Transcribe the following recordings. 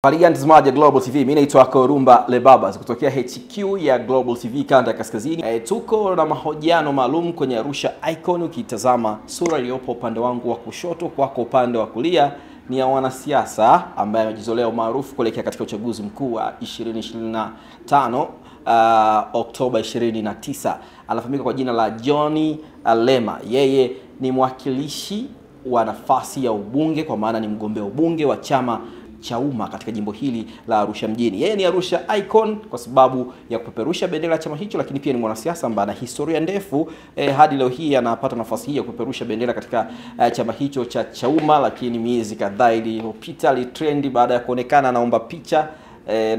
Hali mtazamaji Global TV, mimi naitwa Korumba Lebabas kutokea HQ ya Global TV kanda ya kaskazini. Tuko na mahojiano maalum kwenye Arusha Icon. Ukitazama sura iliyopo upande wangu wa kushoto, kwako upande wa kulia ni ya wanasiasa ambaye amejizolea maarufu kuelekea katika uchaguzi mkuu wa 2025 Oktoba 29. Anafahamika kwa jina la John Lema. Yeye ni mwakilishi wa nafasi ya ubunge, kwa maana ni mgombea ubunge wa chama Chauma katika jimbo hili la Arusha mjini. Yeye ni Arusha Icon kwa sababu ya kupeperusha bendera ya chama hicho, lakini pia ni mwanasiasa ambaye ana historia ndefu. Hadi leo hii anapata nafasi hii ya kupeperusha bendera katika chama hicho cha Chauma, lakini miezi kadhaa iliyopita alitrendi baada ya kuonekana anaomba picha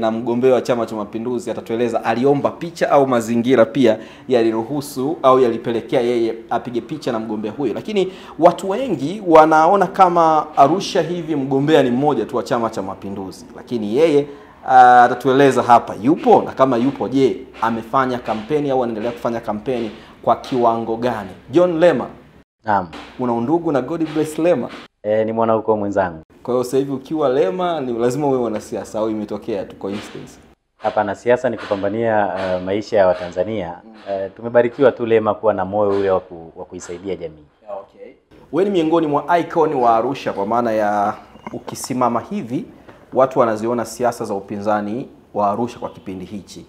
na mgombea wa Chama cha Mapinduzi. Atatueleza aliomba picha au mazingira pia yaliruhusu au yalipelekea yeye apige picha na mgombea huyo. Lakini watu wengi wanaona kama Arusha hivi mgombea ni mmoja tu wa Chama cha Mapinduzi, lakini yeye atatueleza hapa yupo, na kama yupo, je, amefanya kampeni au anaendelea kufanya kampeni kwa kiwango gani? John Lema. Naam. Una undugu na God Bless Lema? Ni mwana huko mwenzangu. Kwa hiyo sasa hivi ukiwa Lema ni lazima uwe mwanasiasa au imetokea tu coincidence? Hapana, siasa ni kupambania maisha ya Watanzania. Tumebarikiwa tu Lema kuwa na moyo ule wa kuisaidia jamii. Okay. Wewe ni miongoni mwa icon wa Arusha, kwa maana ya ukisimama hivi watu wanaziona siasa za upinzani wa Arusha kwa kipindi hichi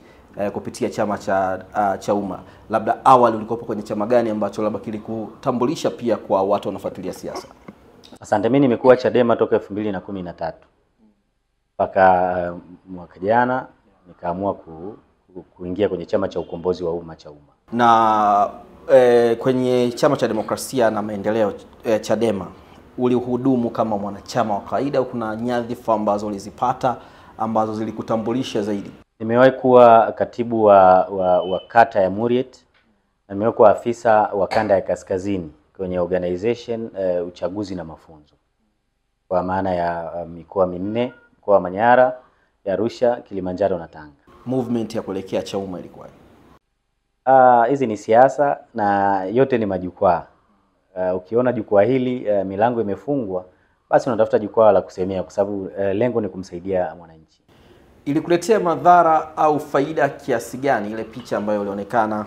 kupitia chama cha Chauma. Labda awali ulikopo kwenye chama gani ambacho labda kilikutambulisha pia kwa watu wanafuatilia siasa? Asante. Mimi nimekuwa Chadema toka 2013 mpaka mwaka jana nikaamua kuingia kwenye chama cha ukombozi wa umma Chauma. Na kwenye chama cha demokrasia na maendeleo Chadema ulihudumu kama mwanachama wa kawaida au kuna nyadhifa ambazo ulizipata ambazo zilikutambulisha zaidi? Nimewahi kuwa katibu wa kata ya Muriet na nimewahi kuwa afisa wa kanda ya kaskazini kwenye organization uchaguzi na mafunzo, kwa maana ya mikoa minne: mkoa wa Manyara, ya Arusha, Kilimanjaro na Tanga. Movement ya kuelekea Chauma ilikuwa hizi ni siasa na yote ni majukwaa. Ukiona jukwaa hili milango imefungwa, basi unatafuta jukwaa la kusemea, kwa sababu lengo ni kumsaidia mwananchi. Ilikuletea madhara au faida kiasi gani ile picha ambayo ilionekana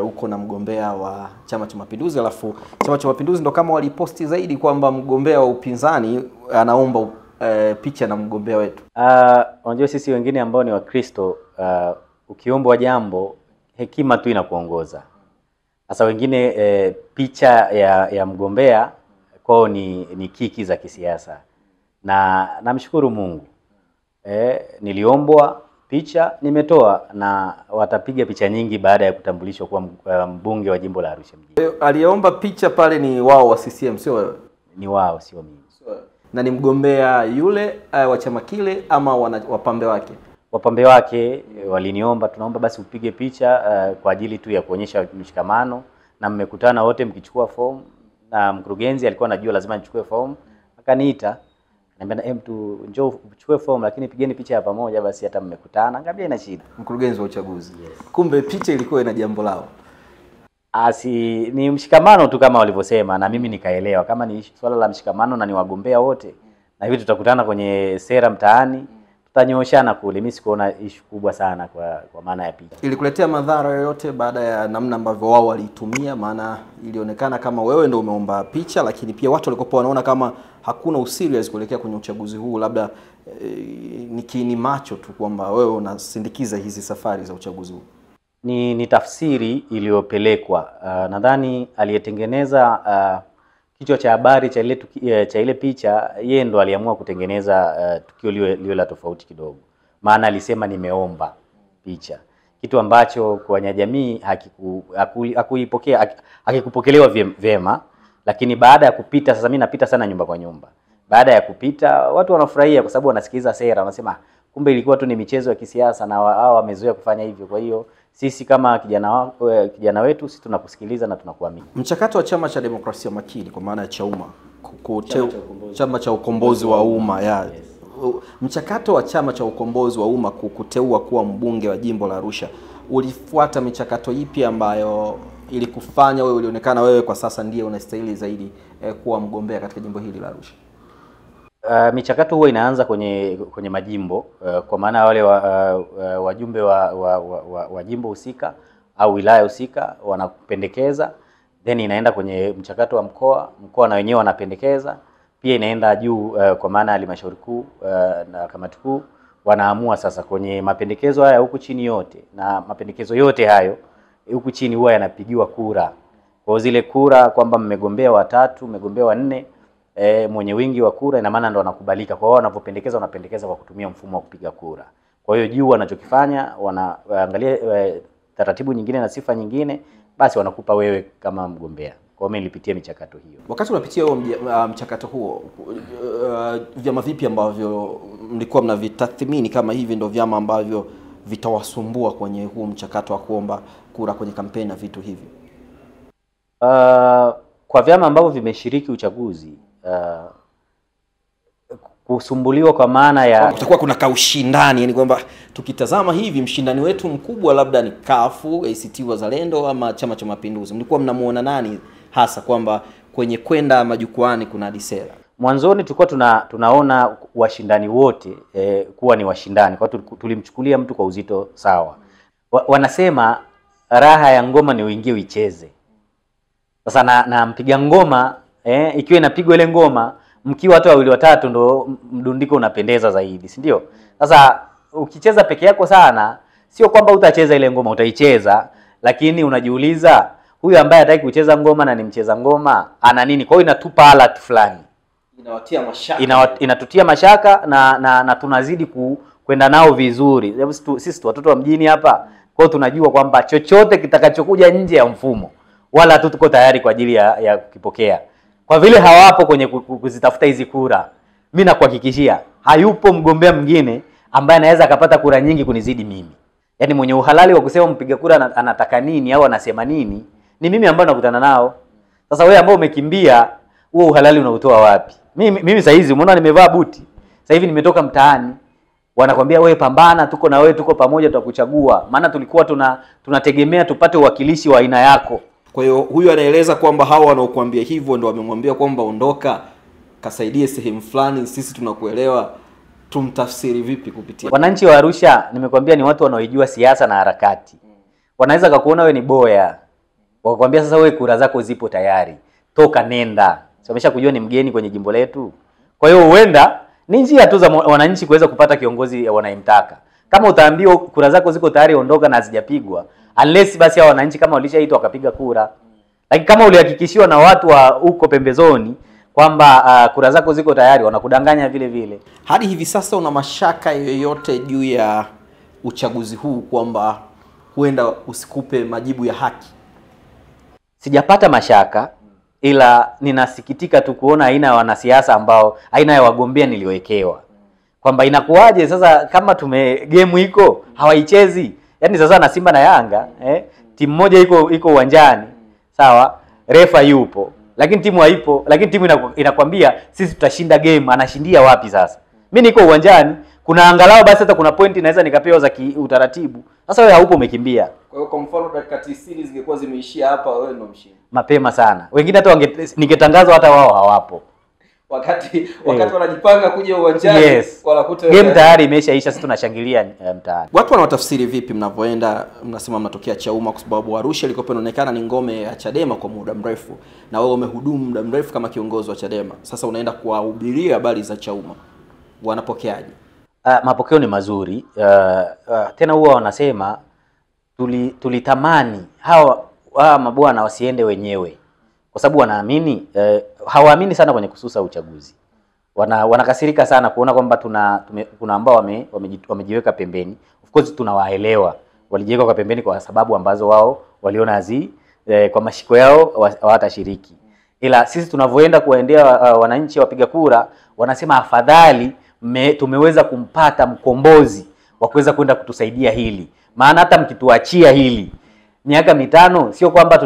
huko na mgombea wa Chama cha Mapinduzi, alafu Chama cha Mapinduzi ndo kama waliposti zaidi kwamba mgombea wa upinzani anaomba picha na mgombea wetu? Unajua sisi wengine ambao ni Wakristo, ukiombwa jambo hekima tu inakuongoza. Sasa wengine picha ya mgombea kwao ni kiki za kisiasa, na namshukuru Mungu niliombwa picha, nimetoa, na watapiga picha nyingi baada ya kutambulishwa kuwa mbunge wa jimbo la Arusha mjini. Aliomba picha pale ni wao wa CCM, sio wewe? Ni wao, sio mimi. Na ni mgombea yule wa chama kile ama wapambe wake? Wapambe wake waliniomba, tunaomba basi upige picha kwa ajili tu ya kuonyesha mshikamano, na mmekutana wote mkichukua form, na mkurugenzi alikuwa anajua lazima nichukue form, akaniita anambia mtu njoo uchukue form, lakini pigeni picha ya pamoja basi hata mmekutana. Ngambia ina shida. Mkurugenzi wa uchaguzi. Yes. Kumbe picha ilikuwa ina jambo lao. Ni mshikamano tu kama walivyosema, na mimi nikaelewa kama ni swala la mshikamano na ni wagombea wote, na hivi tutakutana kwenye sera mtaani, tutanyooshana kule. Mimi sikuona issue kubwa sana kwa maana ya picha. Ilikuletea madhara yoyote baada ya namna ambavyo wao waliitumia? Maana ilionekana kama wewe ndio umeomba picha, lakini pia watu walikopo wanaona kama hakuna userious kuelekea kwenye uchaguzi huu, labda ni kiini macho tu kwamba wewe unasindikiza hizi safari za uchaguzi huu. Ni tafsiri iliyopelekwa. Nadhani aliyetengeneza kichwa cha habari cha ile picha, yeye ndo aliamua kutengeneza tukio liwe la tofauti kidogo. Maana alisema nimeomba picha, kitu ambacho kwa jamii hakikupokelewa vyema. Lakini baada ya kupita, sasa mimi napita sana nyumba kwa nyumba, baada ya kupita watu wanafurahia kwa sababu wanasikiliza sera, wanasema kumbe ilikuwa tu ni michezo ya kisiasa na hao wamezoea kufanya hivyo. Kwa hiyo sisi kama kijana wetu, sisi tunakusikiliza na tunakuamini. Mchakato wa Chama cha Demokrasia Makini kwa maana ya Chauma, Chama cha Ukombozi wa Umma, yes. Mchakato wa Chama cha Ukombozi wa Umma kukuteua kuwa mbunge wa jimbo la Arusha, ulifuata michakato ipi ambayo ilikufanya wewe ulionekana wewe kwa sasa ndiye unastahili zaidi kuwa mgombea katika jimbo hili la Arusha? Michakato huwa inaanza kwenye majimbo, kwa maana wale wajumbe wa jimbo husika au wilaya husika wanapendekeza, then inaenda kwenye mchakato wa mkoa na wenyewe wanapendekeza, pia inaenda juu kwa maana halmashauri kuu na kamati kuu wanaamua sasa kwenye mapendekezo haya huku chini yote, na mapendekezo yote hayo huku chini huwa yanapigiwa kura. Kwa zile kura kwamba mmegombea watatu, mmegombea wanne, mwenye wingi wa kura ina maana ndo anakubalika. Kwa hiyo wanapopendekeza wanapendekeza kwa kutumia mfumo wa kupiga kura. Kwa hiyo juu wanachokifanya wanaangalia taratibu nyingine na sifa nyingine, basi wanakupa wewe kama mgombea. Kwa hiyo mimi nilipitia michakato hiyo. Wakati unapitia huo mchakato huo, vyama vipi ambavyo mlikuwa mnavitathmini kama hivi ndio vyama ambavyo vitawasumbua kwenye huo mchakato wa kuomba kura kwenye kampeni na vitu hivi? Kwa vyama ambavyo vimeshiriki uchaguzi, kusumbuliwa kwa maana ya kutakuwa kuna kaushindani, yani kwamba tukitazama hivi mshindani wetu mkubwa labda ni CUF, ACT Wazalendo ama Chama cha Mapinduzi. Mlikuwa mnamuona nani hasa kwamba kwenye kwenda majukwani kuna disera? Mwanzoni tulikuwa tunaona washindani wote kuwa ni washindani. Kwa tulimchukulia mtu kwa uzito sawa. Wanasema raha ya ngoma ni uingie uicheze. Sasa na mpiga ngoma ikiwa inapigwa ile ngoma mkiwa watu wawili watatu ndo mdundiko unapendeza zaidi, si ndio? Sasa ukicheza peke yako sana, sio kwamba utacheza ile ngoma, utaicheza, lakini unajiuliza huyu ambaye hataki kucheza ngoma na ni mcheza ngoma ana nini? Kwa hiyo inatupa alert fulani, inawatia mashaka, inatutia mashaka na tunazidi kwenda nao vizuri. Sisi watoto wa mjini hapa, kwa hiyo tunajua kwamba chochote kitakachokuja nje ya mfumo wala tuko tayari kwa ajili ya kukipokea. Kwa vile hawapo kwenye kuzitafuta hizi kura, mimi nakuhakikishia hayupo mgombea mwingine ambaye anaweza akapata kura nyingi kunizidi mimi. Yaani mwenye uhalali wa kusema mpiga kura anataka nini au anasema nini ni mimi ambaye nakutana nao. Sasa wewe ambao umekimbia, huo uhalali unautoa wapi? Mimi sasa hizi umeona nimevaa buti. Sasa hivi nimetoka mtaani. Wanakwambia wewe pambana, tuko na wewe, tuko pamoja, tutakuchagua. Maana tulikuwa tunategemea tupate uwakilishi wa aina yako. Kwa hiyo huyu anaeleza kwamba hao wanaokuambia hivyo ndio wamemwambia kwamba ondoka, kasaidie sehemu fulani, sisi tunakuelewa. Tumtafsiri vipi kupitia? Wananchi wa Arusha nimekwambia ni watu wanaojua siasa na harakati. Wanaweza kukuona wewe ni boya, wakakwambia sasa wewe kura zako zipo tayari, toka nenda. Wamesha kujua ni mgeni kwenye jimbo letu. Kwa hiyo huenda ni njia tu za wananchi kuweza kupata kiongozi wanayemtaka. Kama utaambiwa kura zako ziko tayari, ondoka na hazijapigwa, unless basi hao wananchi kama walishaitwa wakapiga kura. Lakini kama ulihakikishiwa na watu wa huko pembezoni kwamba kura zako ziko tayari, wanakudanganya vile vile. Hadi hivi sasa una mashaka yoyote juu ya uchaguzi huu kwamba huenda usikupe majibu ya haki? Sijapata mashaka, ila ninasikitika tu kuona aina ya wanasiasa ambao, aina ya wagombea niliowekewa. Kwamba inakuwaje sasa kama game iko hawaichezi. Yaani sasa na Simba na Yanga, timu moja iko uwanjani, sawa? Refa yupo, lakini timu haipo, lakini timu inakwambia sisi tutashinda game, anashindia wapi sasa? Mimi niko uwanjani, kuna angalau basi hata kuna pointi naweza nikapewa za utaratibu. Sasa wewe haupo, umekimbia. Kwa hiyo kwa mfano dakika 90 zingekuwa zimeishia hapa, wewe ndo mshindi. Mapema sana. Wengine hata ningetangazwa hata wao hawapo. Wakati wanajipanga kuja uwanjani, yes, wanakuta game tayari imeshaisha, sisi tunashangilia mtaani. Watu wanawatafsiri vipi mnavoenda, mnasema mnatokea Chauma kwa sababu Arusha ilikuwa inaonekana ni ngome ya Chadema kwa muda mrefu, na wewe umehudumu muda mrefu kama kiongozi wa Chadema. Sasa unaenda kuwahubiria habari za Chauma. Wanapokeaje? Mapokeo ni mazuri. Tena huwa wanasema tulitamani hawa mabwana wasiende wenyewe. Kwa sababu wanaamini hawaamini sana kwenye kususa uchaguzi. Wanakasirika sana kuona kwamba kuna ambao wamejiweka pembeni. Of course tunawaelewa. Walijiweka kwa pembeni kwa sababu ambazo wao waliona kwa mashiko yao hawatashiriki. Ila sisi tunavyoenda kuwaendea wananchi wapiga kura, wanasema afadhali tumeweza kumpata mkombozi wa kuweza kwenda kutusaidia hili. Maana hata mkituachia hili miaka 5 sio kwamba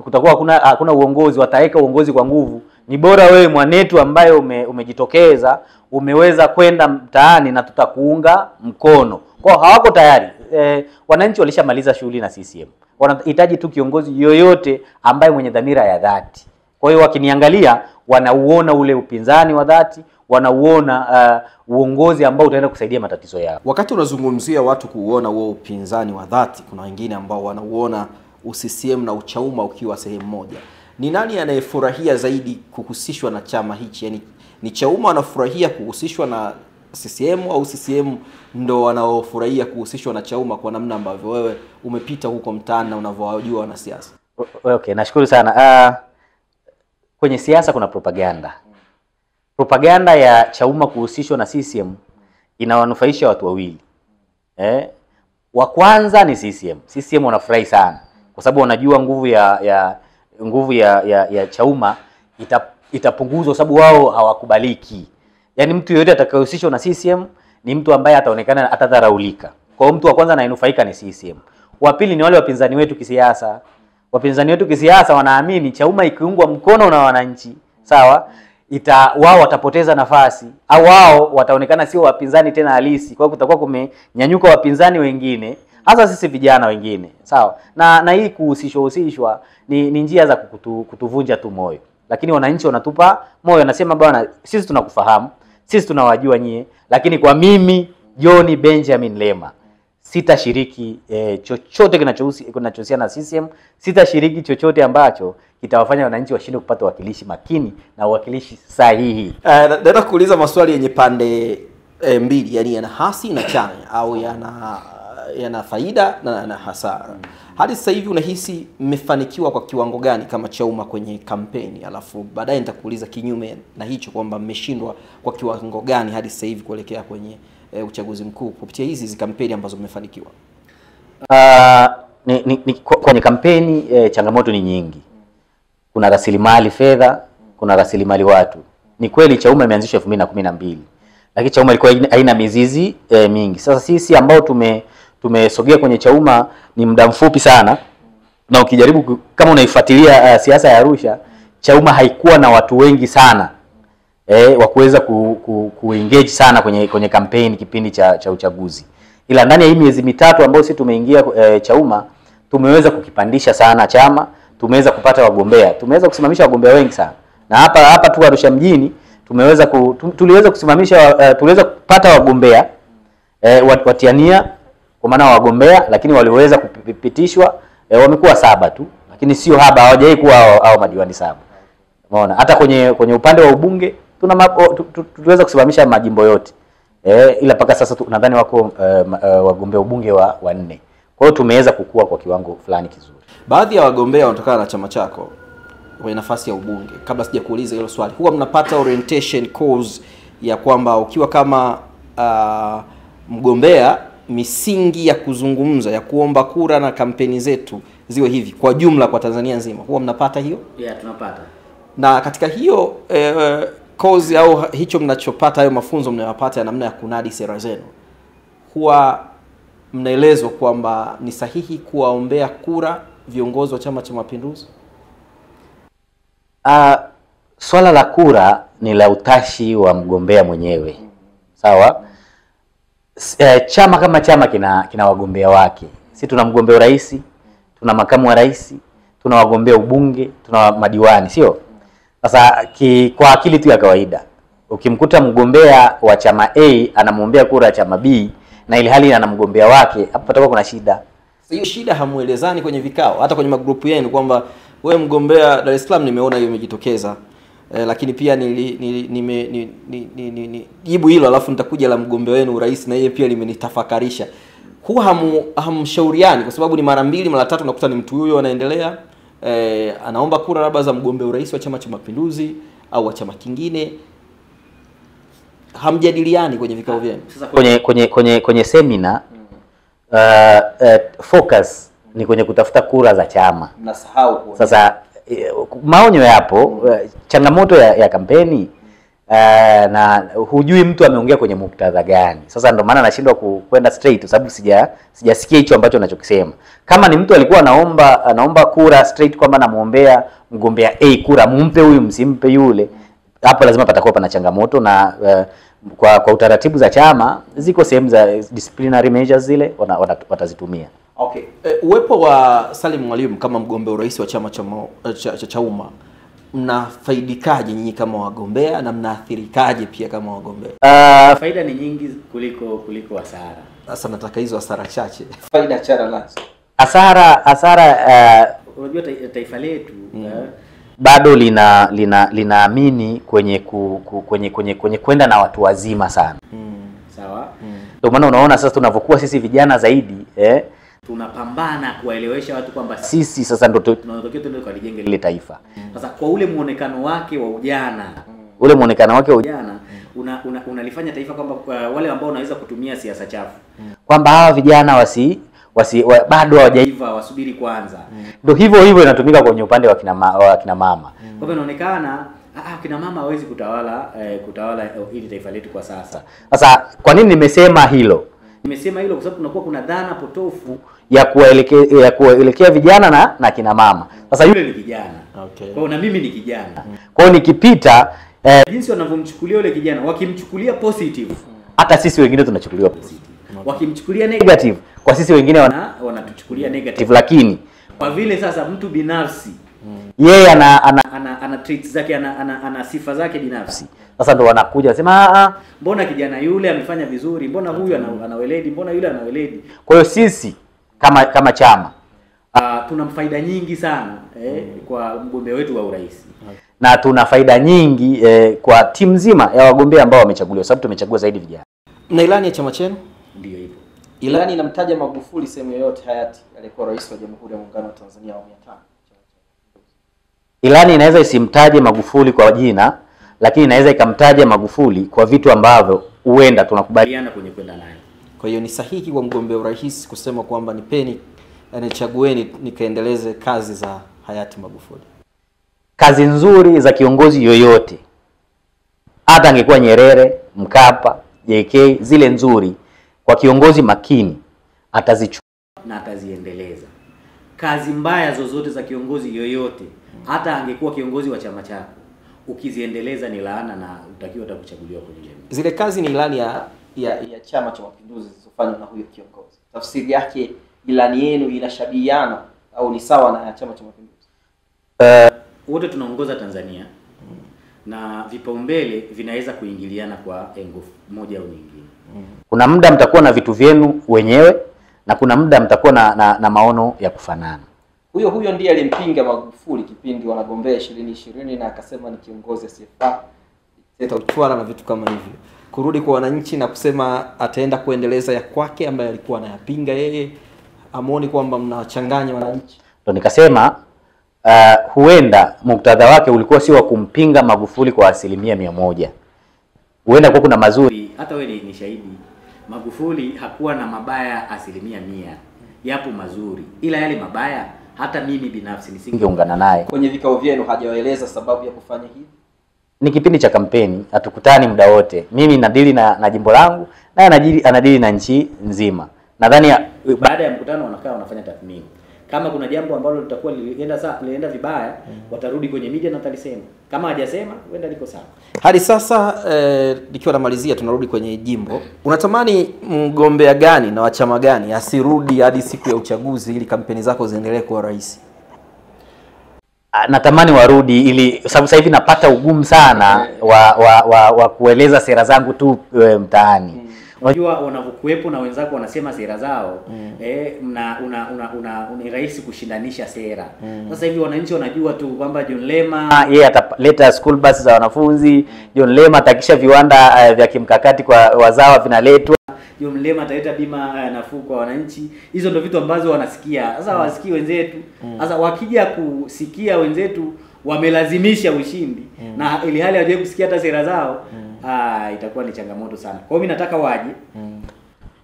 kutakuwa hakuna uongozi, wataweka uongozi kwa nguvu. Ni bora wewe mwanetu ambaye umejitokeza, umeweza kwenda mtaani na tutakuunga mkono. Kwa hawako tayari. Wananchi walishamaliza shughuli na CCM. Wanahitaji tu kiongozi yoyote ambaye mwenye dhamira ya dhati. Kwa hiyo wakiniangalia wanauona ule upinzani wa dhati, wanauona uongozi ambao utaenda kusaidia matatizo yao. Wakati unazungumzia watu kuuona huo upinzani wa dhati, kuna wengine ambao wanauona CCM na Uchauma ukiwa sehemu moja. Ni nani anayefurahia zaidi kuhusishwa na chama hichi? Yaani ni Chauma wanafurahia kuhusishwa na CCM au CCM ndo wanaofurahia kuhusishwa na Chauma, kwa namna ambavyo wewe umepita huko mtaani na unavyowajua wanasiasa? Okay, nashukuru sana. Kwenye siasa kuna propaganda. Propaganda ya Chauma kuhusishwa na CCM inawanufaisha watu wawili. Wa kwanza ni CCM. CCM wanafurahi sana kwa sababu wanajua nguvu ya Chauma itapunguzwa, sababu wao hawakubaliki. Yaani mtu yeyote atakayehusishwa na CCM ni mtu ambaye ataonekana atadharaulika. Kwa hiyo mtu wa kwanza anayenufaika ni CCM. Wa pili ni wale wapinzani wetu kisiasa. Wapinzani wetu kisiasa wanaamini Chauma ikiungwa mkono na wananchi, sawa, wao watapoteza nafasi au wao wataonekana sio wapinzani tena halisi. Kwa hiyo kutakuwa kumenyanyuka wapinzani wengine, hasa sisi vijana wengine, sawa. Na hii kuhusishwa ni njia za kutuvunja tu moyo. Lakini wananchi wanatupa moyo, nasema bwana, sisi tunakufahamu, sisi tunawajua nyie, lakini kwa mimi John Benjamin Lema sitashiriki chochote kinachohusiana na CCM. Sitashiriki chochote ambacho kitawafanya wananchi washinde kupata wakilishi makini na wakilishi sahihi. Nataka kuuliza maswali yenye pande mbili, yani yana hasi na chanya, au yana faida na hasara. Hadi sasa hivi unahisi mmefanikiwa kwa kiwango gani kama Chauma kwenye kampeni? Alafu baadaye nitakuuliza kinyume na hicho kwamba mmeshindwa kwa kiwango gani hadi sasa hivi kuelekea kwenye uchaguzi mkuu kupitia hizi kampeni ambazo mmefanikiwa. Kwenye kampeni changamoto ni nyingi. Kuna rasilimali fedha, kuna rasilimali watu. Ni kweli Chauma imeanzishwa 2012. Lakini Chauma ilikuwa haina mizizi mingi. Sasa sisi ambao tumesogea kwenye Chauma ni muda mfupi sana, na ukijaribu kama unaifuatilia siasa ya Arusha, Chauma haikuwa na watu wengi sana wa kuweza kuengage sana kwenye kampeni kipindi cha uchaguzi. Ila ndani ya hii miezi mitatu ambayo sisi tumeingia Chauma, tumeweza kukipandisha sana chama, tumeweza kupata wagombea, tumeweza kusimamisha wagombea wengi sana. Na hapa tu Arusha mjini tuliweza kupata wagombea watiania kwa maana wagombea, lakini waliweza kupitishwa wamekuwa 7 tu, lakini sio haba, hawajai kuwa hao madiwani 7. Umeona? Hata kwenye upande wa ubunge tuliweza kusimamisha majimbo yote. Ila paka sasa nadhani wako wagombea ubunge wa 4. Kwa hiyo tumeweza kukua kwa kiwango fulani kizuri. Baadhi ya wagombea wanatokana na chama chako kwa nafasi ya ubunge. Kabla sija kuuliza hilo swali, huwa mnapata orientation course ya kwamba ukiwa kama mgombea, misingi ya kuzungumza, ya kuomba kura na kampeni zetu ziwe hivi kwa jumla kwa Tanzania nzima? Huwa mnapata hiyo? Yeah, tunapata. Na katika hiyo course au hicho mnachopata, hayo mafunzo mnayopata ya namna ya kunadi sera zenu, huwa mnaelezwa kwamba ni sahihi kuwaombea kura viongozi wa Chama cha Mapinduzi? Swala la kura ni la utashi wa mgombea mwenyewe. Sawa? Chama kama chama kina wagombea wake. Sisi tuna mgombea rais, tuna makamu wa rais, tuna wagombea ubunge, tuna madiwani, sio? Sasa kwa akili tu ya kawaida, ukimkuta mgombea wa chama A anamuombea kura chama B na ile hali ana mgombea wake, hapo patakuwa kuna shida. Hiyo shida hamuelezani kwenye vikao, hata kwenye magrupu yenu kwamba wewe mgombea Dar es Salaam, nimeona hiyo imejitokeza, lakini pia jibu hilo alafu nitakuja la mgombea wenu urais na yeye pia limenitafakarisha. Huwa hamshauriani kwa sababu ni mara 2 mara 3 unakuta ni mtu huyo anaendelea anaomba kura labda za mgombea urais wa Chama cha Mapinduzi au wa chama kingine. Hamjadiliani kwenye vikao vyenu? Sasa kwenye seminar focus ni kwenye kutafuta kura za chama. Mnasahau kwa. Sasa maonyo yapo, changamoto ya kampeni na hujui mtu ameongea kwenye muktadha gani. Sasa ndio maana nashindwa kwenda straight kwa sababu sijasikia hicho ambacho anachokisema. Kama ni mtu alikuwa anaomba kura straight kwamba namuombea mgombea A kura, mumpe huyu msimpe yule, hapo lazima patakuwa pana changamoto. Na kwa utaratibu za chama ziko sehemu za disciplinary measures zile watazitumia. Okay. Uwepo wa Salim Mwalimu kama mgombea urais wa chama cha Chauma mnafaidikaje nyinyi kama wagombea na mnaathirikaje pia kama wagombea? Faida ni nyingi kuliko hasara. Sasa nataka hizo hasara chache. Faida chara nazo. Hasara unajua taifa letu bado linaamini kwenye kwenda na watu wazima sana. Sawa? Ndio maana unaona sasa tunavyokuwa sisi vijana zaidi tunapambana kuwaelewesha watu kwamba sisi sasa ndio tunatakiwa tuende kwa lijenge lile taifa. Sasa kwa ule muonekano wake wa ujana, unalifanya taifa kwamba wale ambao wanaweza kutumia siasa chafu kwamba hawa vijana bado hawajaiva, wasubiri kwanza. Ndio hivyo inatumika kwenye upande wa kina mama. Kwa hivyo inaonekana kina mama hawezi kutawala ili taifa letu kwa sasa. Sasa kwa nini nimesema hilo? Nimesema hilo kwa sababu kunakuwa kuna dhana potofu ya kuelekea vijana na kina mama. Sasa yule ni kijana. Okay. Kwa hiyo na mimi ni kijana. Kwa hiyo nikipita jinsi wanavyomchukulia yule kijana, wakimchukulia positive, hata sisi wengine tunachukuliwa positive. Wakimchukulia negative, kwa sisi wengine wanatuchukulia negative. Lakini kwa vile sasa mtu binafsi yeye ana traits zake, ana sifa zake binafsi. Sasa ndo wanakuja wasema mbona kijana yule amefanya vizuri, mbona huyu ana weledi, mbona yule ana weledi. Kwa hiyo sisi kama chama tuna faida nyingi sana kwa mgombea wetu wa urais. Na tuna faida nyingi kwa timu nzima ya wagombea ambao wamechaguliwa, sababu tumechagua zaidi vijana. Mna ilani ya chama chenu? Ndio hivyo. Ilani inamtaja Magufuli sehemu yoyote hayati aliyekuwa rais wa Jamhuri ya Muungano wa Tanzania awamu ya 5? Ilani inaweza isimtaje Magufuli kwa jina, lakini inaweza ikamtaja Magufuli kwa vitu ambavyo huenda tunakubaliana kwenye kwenda naye. Kwa hiyo ni sahihi kwa mgombea urais kusema kwamba nipeni, chagueni nikaendeleze kazi za hayati Magufuli. Kazi nzuri za kiongozi yoyote, hata angekuwa Nyerere, Mkapa, JK, zile nzuri kwa kiongozi makini atazichukua na ataziendeleza. Kazi mbaya zozote za kiongozi yoyote, hata angekuwa kiongozi wa chama chako, ukiziendeleza ni laana na utakiwa utakuchaguliwa kwenye jamii. Zile kazi ni ilani ya Chama cha Mapinduzi zilizofanywa na huyo kiongozi. Tafsiri yake ilani yenu inashabihiana au ni sawa na ya Chama cha Mapinduzi? Wote tunaongoza Tanzania. Na vipaumbele vinaweza kuingiliana kwa engo moja au nyingine. Kuna muda mtakuwa na vitu vyenu wenyewe na kuna muda mtakuwa na maono ya kufanana. Huyo ndiye alimpinga Magufuli kipindi wanagombea 2020 na akasema ni kiongozi asiyefaa, leta uchwara na vitu kama hivyo. Kurudi kwa wananchi na kusema ataenda kuendeleza ya kwake ambaye alikuwa anayapinga yeye, amuoni kwamba mnawachanganya wananchi? Ndio nikasema huenda muktadha wake ulikuwa si wa kumpinga Magufuli kwa 100%. Huenda kwa kuna mazuri, hata wewe ni shahidi. Magufuli hakuwa na mabaya 100%. Yapo mazuri. Ila yale mabaya hata mimi binafsi nisingeungana naye. Kwenye vikao vyenu hajawaeleza sababu ya kufanya hivi? Ni kipindi cha kampeni, hatukutani muda wote. Mimi nadili na jimbo langu, naye anadili na nchi nzima. Nadhani baada ya mkutano wanakaa wanafanya tathmini. Kama kuna jambo ambalo litakuwa lilienda vibaya, watarudi kwenye media na watalisema. Kama hajasema, huenda liko sawa. Hadi sasa nikiwa namalizia tunarudi kwenye jimbo. Unatamani mgombea gani na wa chama gani asirudi hadi siku ya uchaguzi ili kampeni zako ziendelee kuwa rais? Natamani warudi ili sababu sasa hivi napata ugumu sana wa kueleza sera zangu tu mtaani. Unajua unapokuepo na wenzako wanasema sera zao, ni rahisi kushindanisha sera. Sasa hivi wananchi wanajua tu kwamba John Lema yeye ataleta school bus za wanafunzi, John Lema atakisha viwanda vya kimkakati kwa wazawa vinaletwa, John Lema ataleta bima nafuu kwa wananchi. Hizo ndio vitu ambazo wanasikia. Sasa wasikii wenzetu. Sasa wakija kusikia wenzetu wamelazimisha ushindi na ili hali hawajawahi kusikia hata sera zao, itakuwa ni changamoto sana. Kwa hiyo mimi nataka waje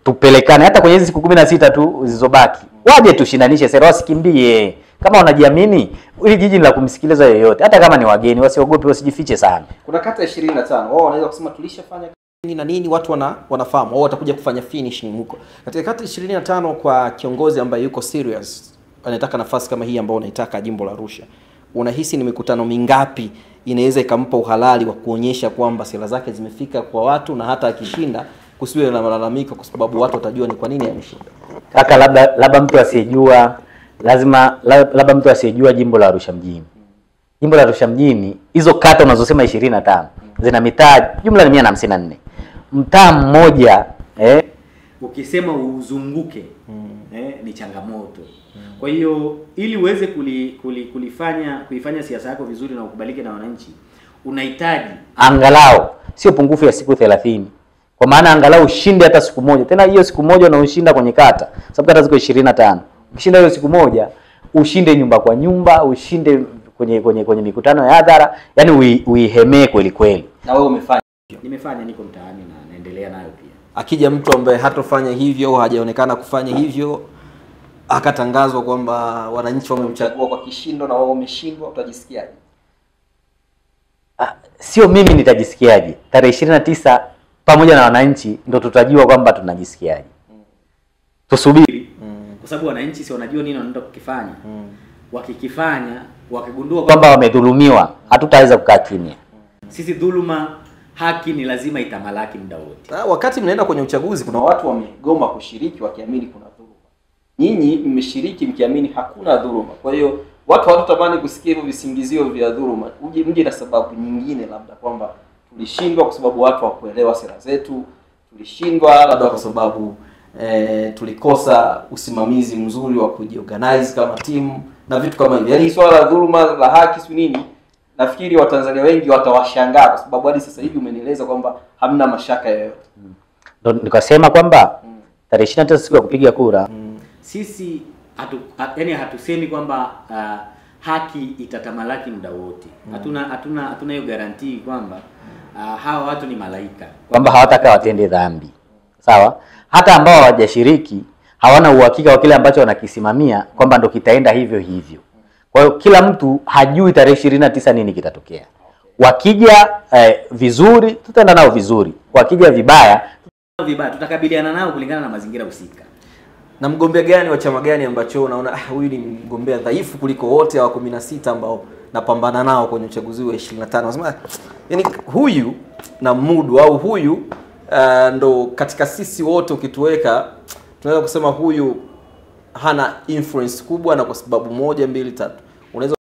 tupelekane hata kwenye hizo siku 16 tu zilizobaki. Waje tushindanishe sera, wasikimbie. Kama wanajiamini, ili jiji la kumsikiliza yoyote, hata kama ni wageni, wasiogope, wasijifiche sana. Kuna kata 25. Wao wanaweza kusema tulishafanya na nini, watu wanafahamu. Wao watakuja kufanya finishing huko. Katika kata 25 kwa kiongozi ambaye yuko serious, anataka nafasi kama hii ambayo unaitaka jimbo la Arusha. Unahisi ni mikutano mingapi inaweza ikampa uhalali wa kuonyesha kwamba sera zake zimefika kwa watu na hata akishinda kusiwe na malalamiko kwa sababu watu watajua ni kwa nini ameshinda? Kaka, labda mtu asiyejua, labda mtu asiyejua jimbo la Arusha mjini. Jimbo la Arusha mjini, hizo kata unazosema 25 zina mitaa jumla ni 154. Mtaa mmoja ukisema uzunguke ni changamoto. Kwa hiyo ili uweze kuifanya siasa yako vizuri na ukubalike na wananchi, unahitaji angalau sio pungufu ya siku 30. Kwa maana angalau ushinde hata siku moja. Tena hiyo siku moja unaoshinda kwenye kata, sababu kata ziko 25. Ukishinda hiyo siku moja, ushinde nyumba kwa nyumba, ushinde kwenye mikutano ya hadhara, yani uihemee kweli kweli. Na wewe umefanya? Nimefanya, niko mtaani na naendelea nayo pia. Akija mtu ambaye hatofanya hivyo au hajaonekana kufanya hivyo, akatangazwa kwamba wananchi wamemchagua kwa kishindo na wao wameshindwa, utajisikiaje? Sio mimi nitajisikiaje. Tarehe 29 pamoja na wananchi ndio tutajua kwamba tunajisikiaje. Tusubiri. Kwa sababu wananchi si wanajua nini wanaenda kukifanya. Wakikifanya, wakigundua kwamba wamedhulumiwa, hatutaweza kukaa kimya. Sisi dhuluma, haki ni lazima itamalaki muda wote. Wakati mnaenda kwenye uchaguzi kuna watu wamegoma kushiriki wakiamini kuna dhuluma. Nyinyi mmeshiriki mkiamini hakuna dhuluma. Kwa hiyo watu hawatatamani kusikia hivyo visingizio vya dhuluma. Mje na sababu nyingine, labda kwamba tulishindwa kwa sababu watu hawakuelewa sera zetu, tulishindwa labda kwa sababu tulikosa usimamizi mzuri wa kujiorganize kama timu na vitu kama hivyo. Yaani swala la dhuluma, la haki, si nini? Nafikiri Watanzania wengi watawashangaa kwa sababu hadi sasa hivi umenieleza kwamba hamna mashaka yoyote. Ndio nikasema kwamba tarehe 29 siku ya kupiga kura, sisi hatusemi kwamba haki itatamalaki muda wote. Hatuna hiyo guarantee kwamba hawa watu ni malaika, kwamba hawataka watende dhambi. Sawa? Hata ambao hawajashiriki hawana uhakika wa kile ambacho wanakisimamia kwamba ndo kitaenda hivyo hivyo. Kwa hiyo kila mtu hajui tarehe 29 nini kitatokea. Wakija vizuri, tutaenda nao vizuri. Wakija vibaya, tutakabiliana nao kulingana na mazingira husika. Na mgombea gani wa chama gani ambacho unaona huyu ni mgombea dhaifu kuliko wote wa 16 ambao napambana nao kwenye uchaguzi wa 25? Unasema yani huyu na mudu au huyu ndo katika sisi wote ukituweka tunaweza kusema huyu hana influence kubwa na kwa sababu 1, 2, 3. Unaweza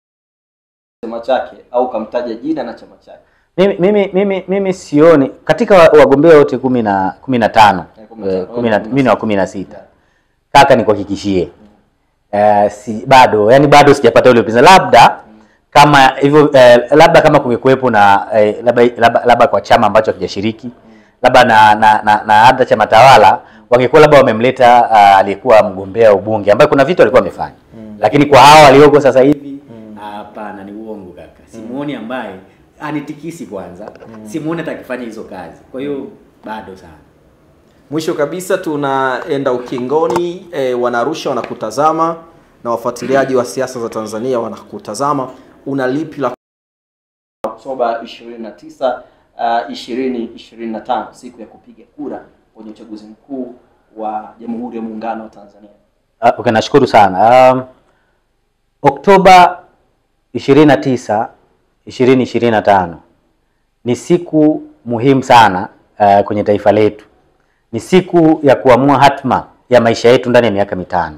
chama chake au kamtaja jina na chama chake. Mimi sioni katika wagombea wote 15 mimi na 16. Kaka nikuhakikishie. Bado sijapata ile upinzani. Labda kama hivyo labda kama kungekuepo na labda kwa chama ambacho hakijashiriki, labda na hata chama tawala wangekuwa labda wamemleta aliyekuwa mgombea ubunge ambaye kuna vitu alikuwa amefanya. Lakini kwa hao walioko sasa hivi hapana, ni uongo kaka. Simuoni ambaye anitikisi kwanza. Simuoni atakifanya hizo kazi. Kwa hiyo bado sana. Mwisho kabisa tunaenda ukingoni, Wanarusha wanakutazama na wafuatiliaji wa siasa za Tanzania wanakutazama. Una lipi la Oktoba 29 2025 siku ya kupiga kura kwenye uchaguzi mkuu wa Jamhuri ya Muungano wa Tanzania? Okay, nashukuru sana. Oktoba 29 2025 ni siku muhimu sana kwenye taifa letu. Ni siku ya kuamua hatma ya maisha yetu ndani ya miaka 5.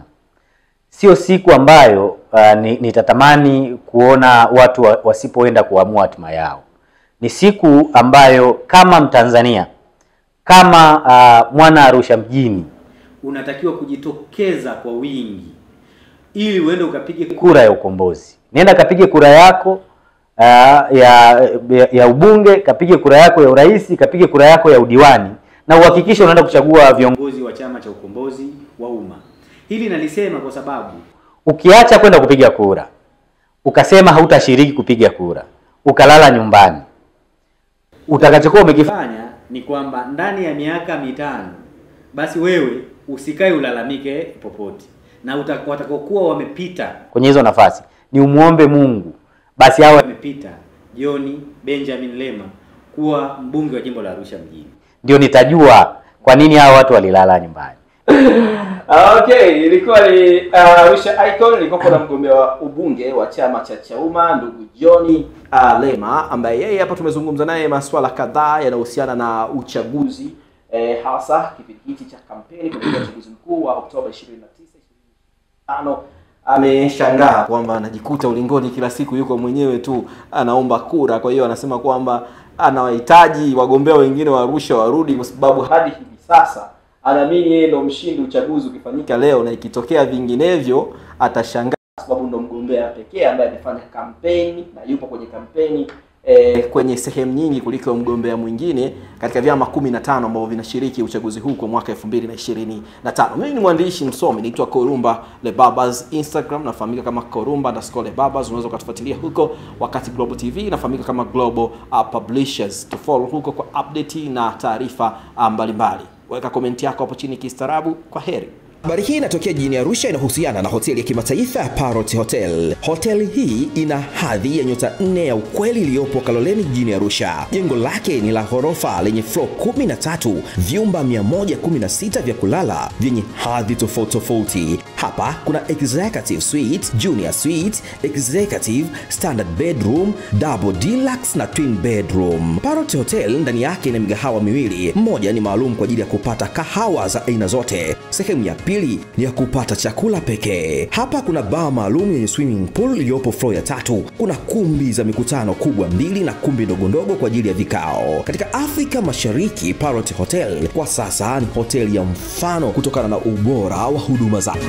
Sio siku ambayo nitatamani kuona watu wasipoenda kuamua hatma yao. Ni siku ambayo kama Mtanzania, kama mwana Arusha mjini, unatakiwa kujitokeza kwa wingi ili uende ukapige kura ya ukombozi. Nenda kapige kura yako ya ubunge, kapige kura yako ya urais, kapige kura yako ya udiwani, na uhakikishe unaenda kuchagua viongozi wa chama cha ukombozi wa umma. Hili nalisema kwa sababu ukiacha kwenda kupiga kura, ukasema hautashiriki kupiga kura, ukalala nyumbani, utakachokuwa umekifanya ni kwamba ndani ya miaka 5 basi wewe usikae ulalamike popote. Na watakokuwa wamepita kwenye hizo nafasi ni umuombe Mungu basi hao wamepita John Benjamin Lema kuwa mbunge wa jimbo la Arusha mjini. Ndio nitajua kwa nini hao watu walilala nyumbani. Okay, ilikuwa ni Arusha Icon, ilikuwa na mgombea wa ubunge wa chama cha Chauma ndugu John Lema, ambaye yeye hapa tumezungumza naye masuala kadhaa yanayohusiana na uchaguzi hasa kipindi hiki cha kampeni kwa uchaguzi mkuu wa Oktoba 29 25. ameshangaa kwamba anajikuta ulingoni kila siku yuko mwenyewe tu anaomba kura. Kwa hiyo anasema kwamba anawahitaji wagombea wengine wa Arusha warudi, kwa sababu hadi hivi sasa anaamini yeye ndo mshindi uchaguzi ukifanyika leo, na ikitokea vinginevyo atashangaa, sababu ndo mgombea pekee ambaye amefanya kampeni na yupo kwenye kampeni kwenye sehemu nyingi kuliko mgombea mwingine katika vyama 15 ambavyo vinashiriki uchaguzi huu kwa mwaka 2025. Mimi ni mwandishi msomi, naitwa Korumba Lebabas. Instagram nafahamika kama Korumba_Lebabas. Unaweza kutufuatilia huko, wakati Global TV nafahamika kama Global Publishers. Tufollow huko kwa update na taarifa mbalimbali. Weka komenti yako hapo chini kistaarabu. Kwa heri. Habari hii inatokea jijini Arusha, inahusiana na hoteli ya kimataifa ya Parrot Hotel. Hoteli hii ina hadhi ya nyota 4 ya ukweli iliyopo Kaloleni jijini Arusha. Jengo lake ni la ghorofa lenye floor 13, vyumba 116 vya kulala vyenye hadhi tofauti. Hapa kuna executive suite, junior suite, executive, standard bedroom, double deluxe na twin bedroom. Parrot Hotel ndani yake ina migahawa miwili. Mmoja ni maalum kwa ajili ya kupata kahawa za aina zote. Sehemu ya pili ni ya kupata chakula pekee. Hapa kuna bar maalum yenye swimming pool iliyopo floor ya 3. Kuna kumbi za mikutano kubwa 2 na kumbi ndogo kwa ajili ya vikao. Katika Afrika Mashariki, Parrot Hotel kwa sasa ni hoteli ya mfano kutokana na ubora wa huduma zake.